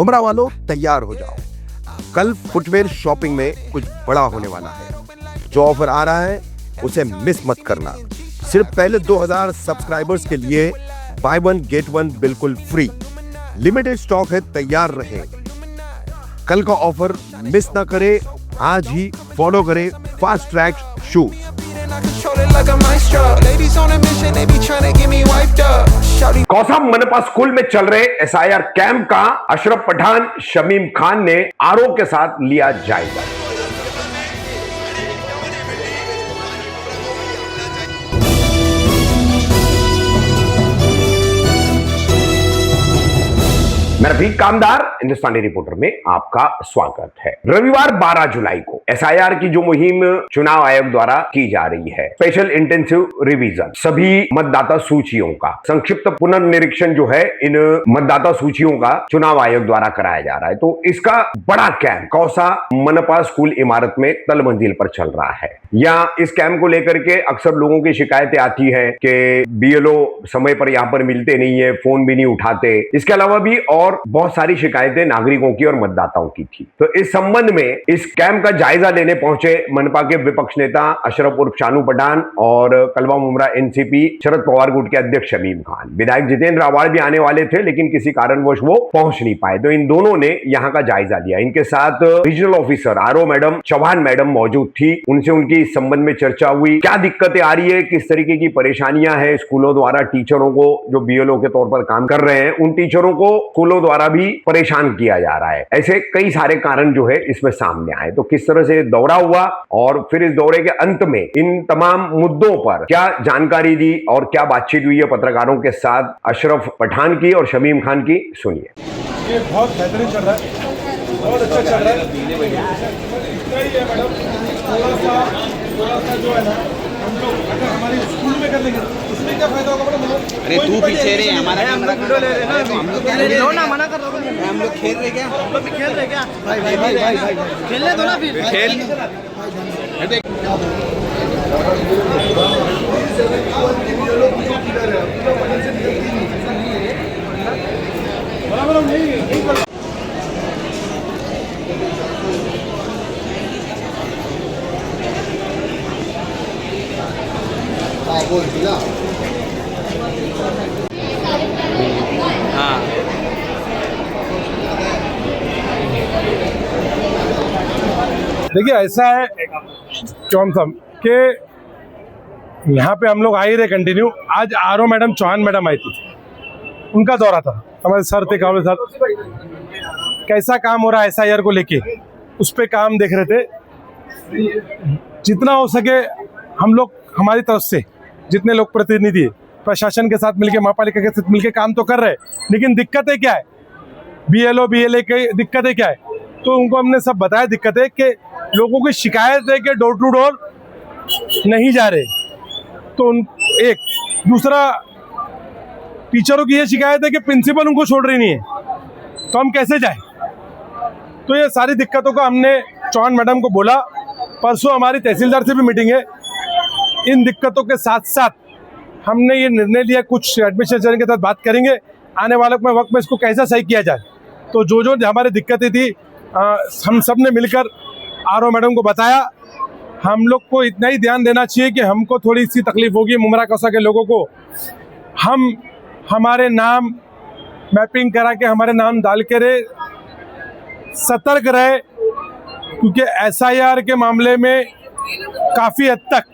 मुमरा वालों तैयार हो जाओ, कल फुटवेयर शॉपिंग में कुछ बड़ा होने वाला है। जो ऑफर आ रहा है उसे मिस मत करना। सिर्फ पहले 2000 सब्सक्राइबर्स के लिए बाय वन गेट वन बिल्कुल फ्री। लिमिटेड स्टॉक है, तैयार रहे। कल का ऑफर मिस ना करे, आज ही फॉलो करें फास्ट ट्रैक शूज। कौसा मनपा स्कूल में चल रहे एसआईआर कैंप का अशरफ पठान शमीम खान ने आरओ के साथ लिया जायजा। मैं रफीक कामदार हिंदुस्तानी रिपोर्टर में आपका स्वागत है। रविवार 12 जुलाई को एसआईआर की जो मुहिम चुनाव आयोग द्वारा की जा रही है, स्पेशल इंटेंसिव रिवीजन, सभी मतदाता सूचियों का संक्षिप्त पुनर्निरीक्षण जो है इन मतदाता सूचियों का चुनाव आयोग द्वारा कराया जा रहा है। तो इसका बड़ा कैंप कौसा मनपा स्कूल इमारत में तल मंजिल पर चल रहा है। यहाँ इस कैंप को लेकर के अक्सर लोगों की शिकायतें आती है कि बीएलओ समय पर यहाँ पर मिलते नहीं है, फोन भी नहीं उठाते। इसके अलावा भी और बहुत सारी शिकायतें नागरिकों की और मतदाताओं की थी। तो इस संबंध में इस कैंप का जायजा लेने पहुंचे मनपा के विपक्ष नेता अशरफ उर्फ शानू पठान और कलवा मुमरा एनसीपी शरद पवार गुट के अध्यक्ष शमीम खान। विधायक जितेंद्र आवाड़ भी आने वाले थे, लेकिन किसी कारणवश वो पहुंच नहीं पाए। तो इन दोनों ने यहाँ का जायजा लिया। इनके साथ regional officer RO madam Chauhan madam मौजूद थी। उनसे उनकी इस संबंध में चर्चा हुई, क्या दिक्कतें आ रही है, किस तरीके की परेशानियां हैं स्कूलों द्वारा टीचरों को, जो बीएलओ के तौर पर काम कर रहे हैं उन टीचरों को स्कूलों द्वारा भी परेशान किया जा रहा है। ऐसे कई सारे कारण जो है इसमें सामने आए। तो किस तरह से दौरा हुआ और फिर इस दौरे के अंत में इन तमाम मुद्दों पर क्या जानकारी दी और क्या बातचीत हुई है पत्रकारों के साथ अशरफ पठान की और शमीम खान की, सुनिए। ये बहुत बेहतरीन चल रहा है, बहुत अच्छा चल रहा है। थोड़ा सा जो है ना हम लोग अगर हमारे स्कूल में कर लेंगे उसमें क्या फायदा होगा मैडम? अरे तू पीछे रे, हमारा हम लोग वीडियो ले रहे हैं ना, हम लोग क्या लो ना, मना कर रहा हूं। हम लोग खेल रहे क्या? हम लोग भी खेल रहे क्या? भाई भाई भाई भाई खेलने दो ना, फिर खेल। देख बराबर नहीं कर बोल दिला। हाँ देखिए ऐसा है चौहान साहब के यहाँ पे हम लोग आ ही रहे कंटिन्यू। आज आरओ मैडम चौहान मैडम आई थी, उनका दौरा था, हमारे सर थे कावले सर। कैसा काम हो रहा है एसआईआर को लेके, उस पर काम देख रहे थे। जितना हो सके हम लोग हमारी तरफ से जितने लोग प्रतिनिधि प्रशासन के साथ मिलके, महापालिका के साथ मिलके काम तो कर रहे हैं, लेकिन दिक्कतें क्या है, बीएलओ बीएलए की दिक्कतें क्या है, तो उनको हमने सब बताया। दिक्कतें कि लोगों की शिकायत है कि डोर टू डोर नहीं जा रहे। तो एक दूसरा, टीचरों की ये शिकायत है कि प्रिंसिपल उनको छोड़ रही नहीं है, तो हम कैसे जाएं? तो ये सारी दिक्कतों का हमने चौहान मैडम को बोला। परसों हमारी तहसीलदार से भी मीटिंग है। इन दिक्कतों के साथ साथ हमने ये निर्णय लिया, कुछ एडमिनिस्ट्रेशन के साथ बात करेंगे आने वाले वक्त में इसको कैसा सही किया जाए। तो जो जो हमारी दिक्कतें थी हम सब ने मिलकर आरओ मैडम को बताया। हम लोग को इतना ही ध्यान देना चाहिए कि हमको थोड़ी सी तकलीफ होगी मुमरा कौसा के लोगों को, हम हमारे नाम मैपिंग करा के हमारे नाम डाल के रहे, सतर्क रहे, क्योंकि एसआईआर के मामले में काफ़ी हद तक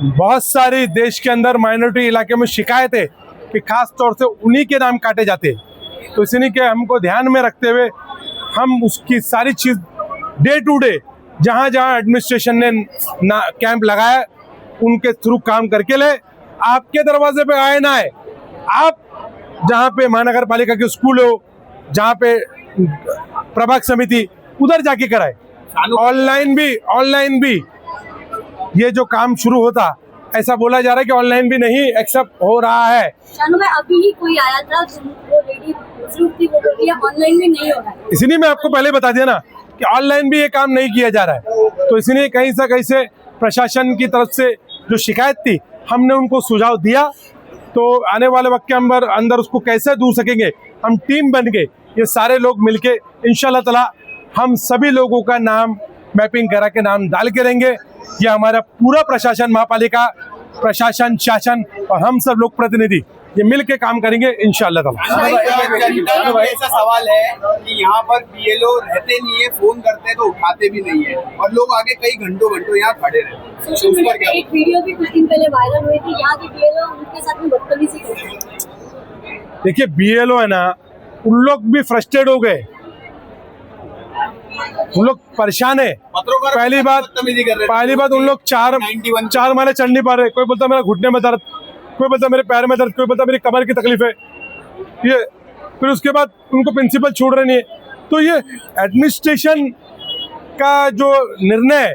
बहुत सारी देश के अंदर माइनॉरिटी इलाके में शिकायत है कि खास तौर से उन्हीं के नाम काटे जाते हैं। तो इसी के हमको ध्यान में रखते हुए हम उसकी सारी चीज़ डे टू डे जहाँ जहाँ एडमिनिस्ट्रेशन ने कैंप लगाया उनके थ्रू काम करके ले। आपके दरवाजे पे आए ना आए, आप जहाँ पे महानगर पालिका के स्कूल हो, जहाँ पे प्रभाग समिति, उधर जाके कराए। ऑनलाइन भी ये जो काम शुरू होता, ऐसा बोला जा रहा है कि ऑनलाइन भी नहीं एक्सेप्ट हो रहा है। शानू भाई अभी ही कोई आया था वो लेडी ऑनलाइन भी नहीं हो रहा है। इसलिए मैं आपको पहले बता दिया ना कि ऑनलाइन भी ये काम नहीं किया जा रहा है। तो इसलिए कहीं से प्रशासन की तरफ से जो शिकायत थी हमने उनको सुझाव दिया। तो आने वाले वक्त के अंदर उसको कैसे दूर सकेंगे, हम टीम बन के ये सारे लोग मिलके इंशाल्लाह ताला हम सभी लोगों का नाम मैपिंग करा के नाम डाल के रहेंगे। ये हमारा पूरा प्रशासन, महापालिका प्रशासन, शासन और हम सब लोग प्रतिनिधि ये मिल के काम करेंगे इंशाल्लाह ताला। ऐसा सवाल है कि यहाँ पर बीएलओ रहते नहीं है, फोन करते हैं तो उठाते भी नहीं है और लोग आगे कई घंटों यहाँ खड़े रहते हैं। सोशल मीडिया पे एक वीडियो भी कुछ दिन पहले वायरल हुई थी, यहाँ के बीएलओ उनके साथ में बदतमीजी कर रहे हैं। देखिए बीएलओ है ना, उन लोग भी फ्रस्ट्रेट हो गए, उन लोग परेशान है। पहली बात उन लोग चार माले चढ़ नहीं पा रहे। कोई बोलता मेरा घुटने में दर्द, कोई बोलता मेरे पैर में दर्द, कोई बोलता मेरी कमर की तकलीफ है। ये फिर उसके बाद उनको प्रिंसिपल छोड़ रहे नहीं है। तो ये एडमिनिस्ट्रेशन का जो निर्णय है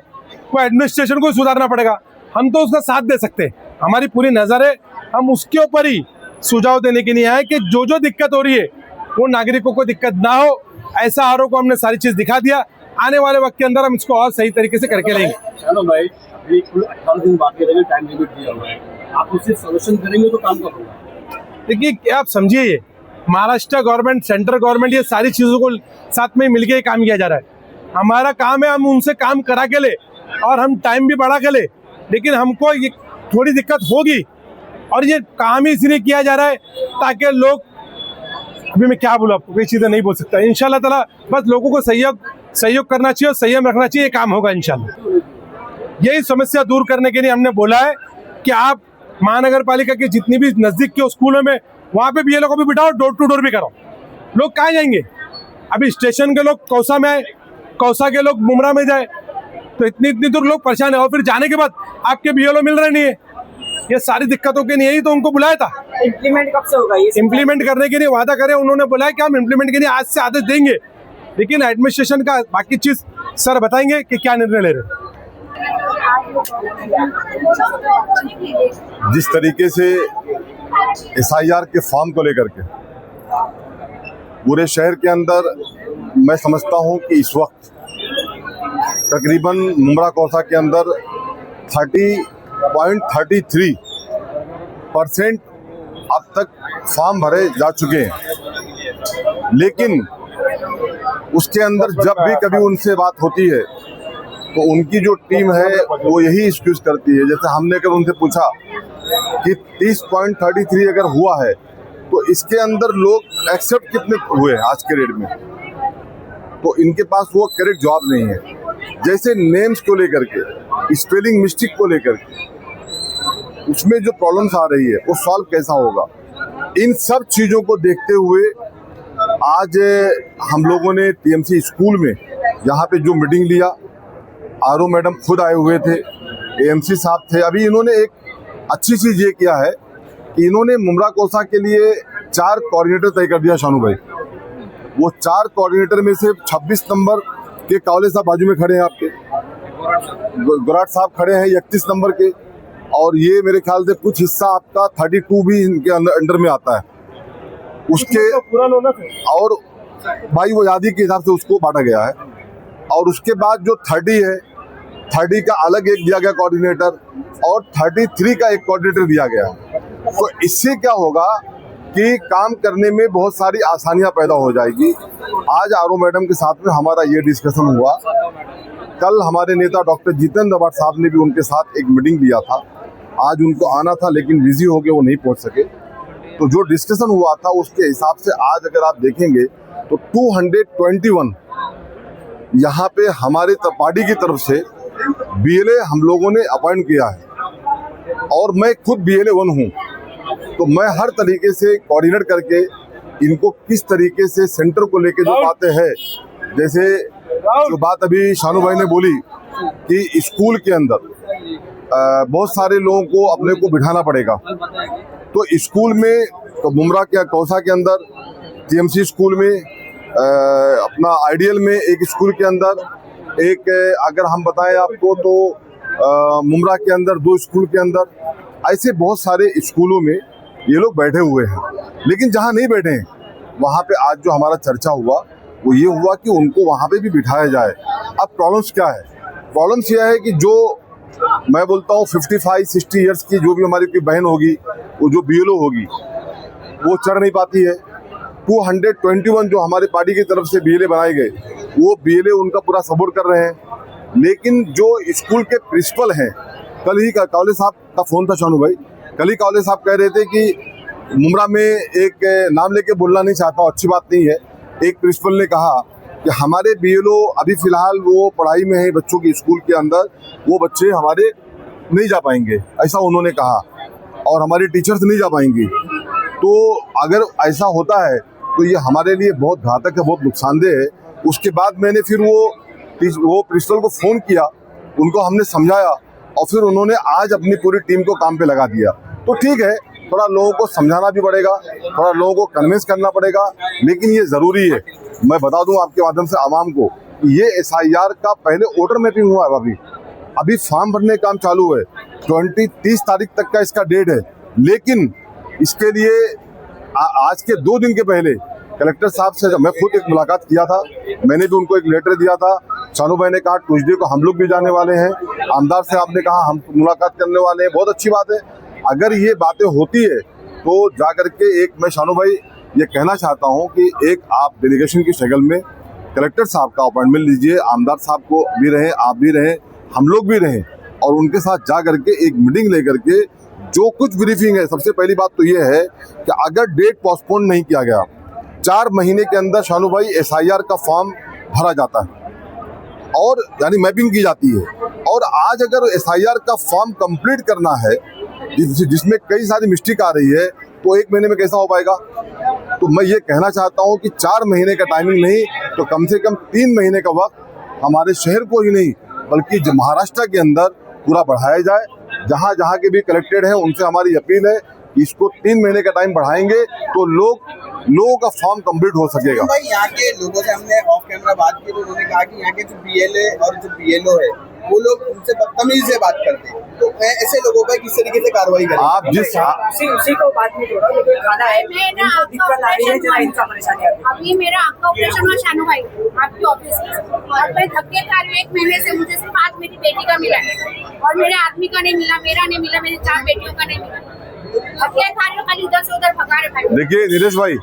वो एडमिनिस्ट्रेशन को सुधारना पड़ेगा। हम तो उसका साथ दे सकते हैं, हमारी पूरी नज़र है, हम उसके ऊपर ही सुझाव देने के लिए आए कि जो जो दिक्कत हो रही है वो नागरिकों को दिक्कत ना हो। ऐसा आरोप को हमने सारी चीज दिखा दिया, आने वाले वक्त के अंदर हम इसको और सही तरीके से करके लेंगे। चलो भाई, अभी कुल 18 दिन बाकी रहेंगे, टाइम लिमिट दिया हुआ है, आप उससे सोल्यूशन करेंगे तो काम कब होगा? देखिए आप समझिए, महाराष्ट्र गवर्नमेंट, सेंट्रल गवर्नमेंट, ये सारी चीजों को साथ में मिलके काम किया जा रहा है। हमारा काम है हम उनसे काम करा के ले और हम टाइम भी बढ़ा के ले, लेकिन हमको ये थोड़ी दिक्कत होगी और ये काम ही इसलिए किया जा रहा है ताकि लोग, अभी मैं क्या बोलूँ आपको, कोई चीज़ें नहीं बोल सकता। इंशाल्लाह ताला बस लोगों को सहयोग करना चाहिए और संयम रखना चाहिए, ये काम होगा इंशाल्लाह। यही समस्या दूर करने के लिए हमने बोला है कि आप महानगर पालिका के जितनी भी नज़दीक के स्कूलों में वहाँ पे बीएलओ को भी बिठाओ, डोर टू डोर भी करो। लोग कहाँ जाएंगे? अभी स्टेशन के लोग कौसा में आए, कौसा के लोग मुमरा में जाए, तो इतनी दूर लोग परेशान है और फिर जाने के बाद आपके बीएलओ मिल रहे नहीं है। ये सारी दिक्कतों के लिए ही तो उनको बुलाया था। इम्प्लीमेंट कब से होगा ये? इम्प्लीमेंट करने के लिए वादा करें, उन्होंने बोला है कि हम इम्प्लीमेंट के लिए आज से आदेश देंगे, लेकिन एडमिनिस्ट्रेशन का बाकी चीज सर बताएंगे कि क्या निर्णय ले रहे हैं। जिस तरीके से एसआईआर के फॉर्म को लेकर के पूरे शहर के अंदर मैं समझता हूं कि इस वक्त तकरीबन मुमरा कौसा के अंदर 30.33% अब तक फॉर्म भरे जा चुके हैं, लेकिन उसके अंदर जब भी कभी उनसे बात होती है तो उनकी जो टीम है वो यही एक्सक्यूज करती है। जैसे हमने अगर उनसे पूछा कि 30.33 अगर हुआ है तो इसके अंदर लोग एक्सेप्ट कितने हुए आज के रेट में, तो इनके पास वो करेक्ट जवाब नहीं है। जैसे नेम्स को लेकर के, स्पेलिंग मिस्टेक को लेकर के, उसमें जो प्रॉब्लम्स आ रही है वो सॉल्व कैसा होगा, इन सब चीज़ों को देखते हुए आज हम लोगों ने टीएमसी स्कूल में यहाँ पे जो मीटिंग लिया, आरओ मैडम खुद आए हुए थे, एएमसी साहब थे। अभी इन्होंने एक अच्छी चीज़ ये किया है कि इन्होंने मुमरा कोसा के लिए 4 कोऑर्डिनेटर तय कर दिया। शानू भाई, वो 4 कोऑर्डिनेटर में से 26 नंबर के कावले साहब बाजू में खड़े हैं, आपके गुराट साहब खड़े हैं 31 नंबर के, और ये मेरे ख्याल से कुछ हिस्सा आपका 32 भी इनके अंडर में आता है उसके, और भाई वो आजादी के हिसाब से उसको बांटा गया है। और उसके बाद जो 30 है, 30 का अलग एक दिया गया कोऑर्डिनेटर और 33 का एक कोऑर्डिनेटर दिया गया। तो इससे क्या होगा कि काम करने में बहुत सारी आसानियां पैदा हो जाएगी। आज आरओ मैडम के साथ में हमारा ये डिस्कशन हुआ, कल हमारे नेता डॉक्टर जितेंद्र अवार्ड साहब ने भी उनके साथ एक मीटिंग लिया था। आज उनको आना था लेकिन बिजी हो गए, वो नहीं पहुंच सके। तो जो डिस्कशन हुआ था उसके हिसाब से आज अगर आप देखेंगे तो 221 यहाँ पे हमारे पार्टी की तरफ से बीएलए हम लोगों ने अपॉइंट किया है, और मैं खुद बीएलए 1 हूँ। तो मैं हर तरीके से कोऑर्डिनेट करके इनको किस तरीके से सेंटर को लेके जो बातें हैं, जैसे जो बात अभी शानू भाई ने बोली कि स्कूल के अंदर बहुत सारे लोगों को अपने को बिठाना पड़ेगा, तो स्कूल में तो मुमरा के कौसा के अंदर, टीएमसी स्कूल में, अपना आइडियल में एक स्कूल के अंदर, एक अगर हम बताएं आपको तो मुमरा के अंदर 2 स्कूल के अंदर, ऐसे बहुत सारे स्कूलों में ये लोग बैठे हुए हैं। लेकिन जहाँ नहीं बैठे हैं वहाँ पे आज जो हमारा चर्चा हुआ वो ये हुआ कि उनको वहाँ पे भी बिठाया जाए। अब प्रॉब्लम्स क्या है? प्रॉब्लम्स यह है कि जो मैं बोलता हूँ 55-60 ईयर्स की जो भी हमारी कोई बहन होगी, वो जो बीएलओ होगी वो चढ़ नहीं पाती है, 221 जो हमारे पार्टी की तरफ से बीएलए बनाए गए, वो बीएलए उनका पूरा सपोर्ट कर रहे हैं। लेकिन जो स्कूल के प्रिंसिपल हैं, कल ही कावले साहब का फोन था शानू भाई, कल ही कावले साहब कह रहे थे कि मुमरा में एक नाम लेके बोलना नहीं चाहता, अच्छी बात नहीं है, एक प्रिंसिपल ने कहा कि हमारे बीएलओ अभी फिलहाल वो पढ़ाई में है बच्चों की स्कूल के अंदर, वो बच्चे हमारे नहीं जा पाएंगे, ऐसा उन्होंने कहा, और हमारे टीचर्स नहीं जा पाएंगे। तो अगर ऐसा होता है तो ये हमारे लिए बहुत घातक है, बहुत नुकसानदेह है। उसके बाद मैंने फिर वो प्रिंसिपल को फ़ोन किया, उनको हमने समझाया और फिर उन्होंने आज अपनी पूरी टीम को काम पे लगा दिया। तो ठीक है, थोड़ा लोगों को समझाना भी पड़ेगा, थोड़ा लोगों को कन्विंस करना पड़ेगा, लेकिन ये ज़रूरी है। मैं बता दूं आपके माध्यम से आवाम को, ये SIR का पहले वोटर मैपिंग हुआ है, अभी फॉर्म भरने का काम चालू है, 30 तारीख तक का इसका डेट है। लेकिन इसके लिए आज के 2 दिन के पहले कलेक्टर साहब से मैं खुद एक मुलाकात किया था, मैंने भी उनको एक लेटर दिया था। शानू भाई ने कहा ट्यूसडे को हम लोग भी जाने वाले हैं, आमदार साहब ने कहा हम मुलाकात करने वाले हैं, बहुत अच्छी बात है। अगर ये बातें होती है तो जा करके एक मैं शानू भाई ये कहना चाहता हूँ कि एक आप डेलीगेशन की शक्ल में कलेक्टर साहब का अपॉइंटमेंट लीजिए, आमदार साहब को भी रहें, आप भी रहें, हम लोग भी रहें, और उनके साथ जा करके एक मीटिंग लेकर के जो कुछ ब्रीफिंग है। सबसे पहली बात तो ये है कि अगर डेट पोस्टपोन नहीं किया गया, 4 महीने के अंदर शानू भाई SIR का फॉर्म भरा जाता है और यानी मैपिंग की जाती है। और आज अगर SIR का फॉर्म कंप्लीट करना है जिसमें कई सारी मिस्टेक आ रही है, तो 1 महीने में कैसा हो पाएगा? तो मैं ये कहना चाहता हूँ कि 4 महीने का टाइमिंग नहीं तो कम से कम 3 महीने का वक्त हमारे शहर को ही नहीं बल्कि महाराष्ट्र के अंदर पूरा बढ़ाया जाए। जहाँ जहाँ के भी कलेक्टेड हैं उनसे हमारी अपील है, इसको 3 महीने का टाइम बढ़ाएंगे तो लोगों का फॉर्म कंप्लीट हो सकेगा। भाई यहाँ के लोगों से हमने ऑफ कैमरा बात की तो उन्होंने कहा कि यहाँ के जो BLA और जो BLO है वो लोग उनसे बदतमीजी से बात करते हैं, तो ऐसे लोगों पर किस तरीके से कार्रवाई करें? आप जिस उसी को बात नहीं जोड़ा, लेकिन खाना है दिक्कत आ रही है, जरा इनका परेशानी आती है। अभी मेरा आपका ऑपरेशन हुआ शानू भाई आपके ऑफिस में, और मैं धक्के खा रही हूँ 1 महीने से। मुझे सिर्फ आज मेरी बेटी का मिला है और मेरे आदमी का नहीं मिला, मेरा नहीं मिला, मेरी 4 बेटियों का नहीं मिला। धक्के खा रही हूँ, खाली इधर से उधर भगा रहे भाई। देखिए नीलेश भाई,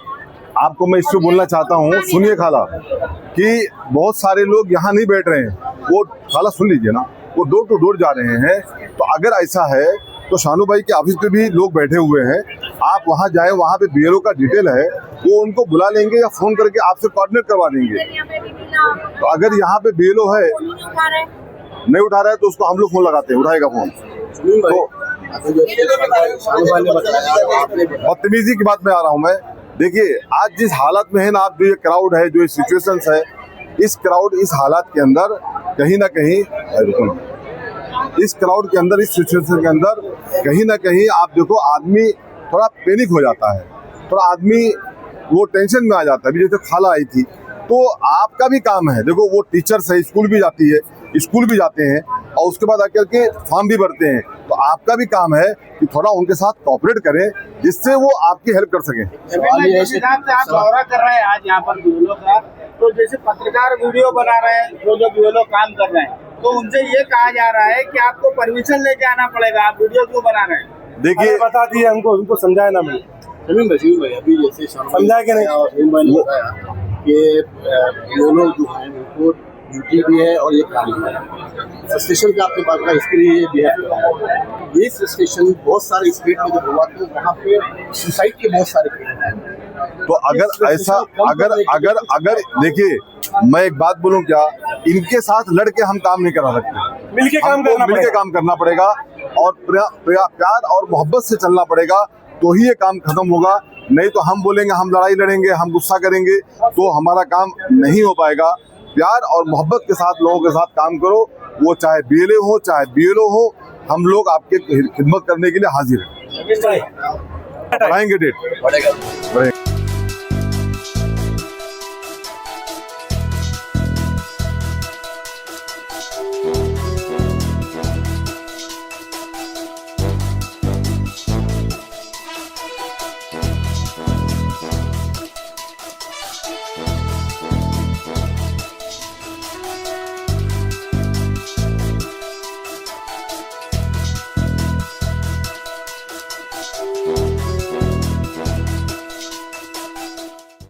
आपको मैं इससे बोलना चाहता हूँ, सुनिए खाला, कि बहुत सारे लोग यहाँ नहीं बैठ रहे हैं, वो खाला सुन लीजिए ना, वो डोर टू डोर जा रहे हैं। तो अगर ऐसा है तो शानू भाई के ऑफिस पे भी लोग बैठे हुए हैं, आप वहाँ जाए, वहाँ पे BLO का डिटेल है, वो उनको बुला लेंगे या फोन करके आपसे कोऑर्डिनेट करवा देंगे। तो अगर यहाँ पे BLO है नहीं उठा रहा है तो उसको हम लोग फोन लगाते हैं, उठाएगा फोन। तो बदतमीजी की बात में आ रहा हूँ मैं। देखिए आज जिस हालत में है ना, आप जो ये क्राउड है, जो ये सिचुएशंस है, इस हालात के अंदर कहीं ना कहीं इस क्राउड के अंदर, इस सिचुएशन के अंदर कहीं ना कहीं आप देखो आदमी थोड़ा पैनिक हो जाता है, थोड़ा आदमी वो टेंशन में आ जाता है। अभी जैसे खाला आई थी, तो आपका भी काम है, देखो वो टीचर्स है, स्कूल भी जाते हैं और उसके बाद आकर के फॉर्म भी भरते हैं, तो आपका भी काम है कि थोड़ा उनके साथ कोऑपरेट करें जिससे वो आपकी हेल्प कर सकें। आप दौरा कर रहे हैं आज यहाँ पर BLO का, तो जैसे पत्रकार वीडियो बना रहे हैं, जो BLO काम कर रहे हैं, तो उनसे ये कहा जा रहा है कि आपको परमिशन लेके आना पड़ेगा, आप वीडियो क्यों बना रहे हैं? देखिए बता दिए हमको, उनको समझाया ना मैंने, भाई अभी जैसे समझाया कि नहीं कि BLO जो है उनको ड्यूटी भी है और ये काम भी है। स्टेशन का आपके पास का इसके लिए भी है। ये स्टेशन बहुत सारे स्टेट में जब हुआ तो वहाँ पे सुसाइड के बहुत सारे केस हैं। तो अगर ऐसा अगर देखिए, मैं एक बात बोलूं क्या, इनके साथ लड़के हम काम नहीं करा सकते, मिलके काम करना पड़ेगा और प्यार और मोहब्बत से चलना पड़ेगा, तो ही ये काम खत्म होगा। नहीं तो हम बोलेंगे, हम लड़ाई लड़ेंगे, हम गुस्सा करेंगे, तो हमारा काम नहीं हो पाएगा। प्यार और मोहब्बत के साथ लोगों के साथ काम करो, वो चाहे BLA हो चाहे BLO हो, हम लोग आपके खिदमत करने के लिए हाजिर हैं। बढ़ाएंगे डेट, बढ़ेगा।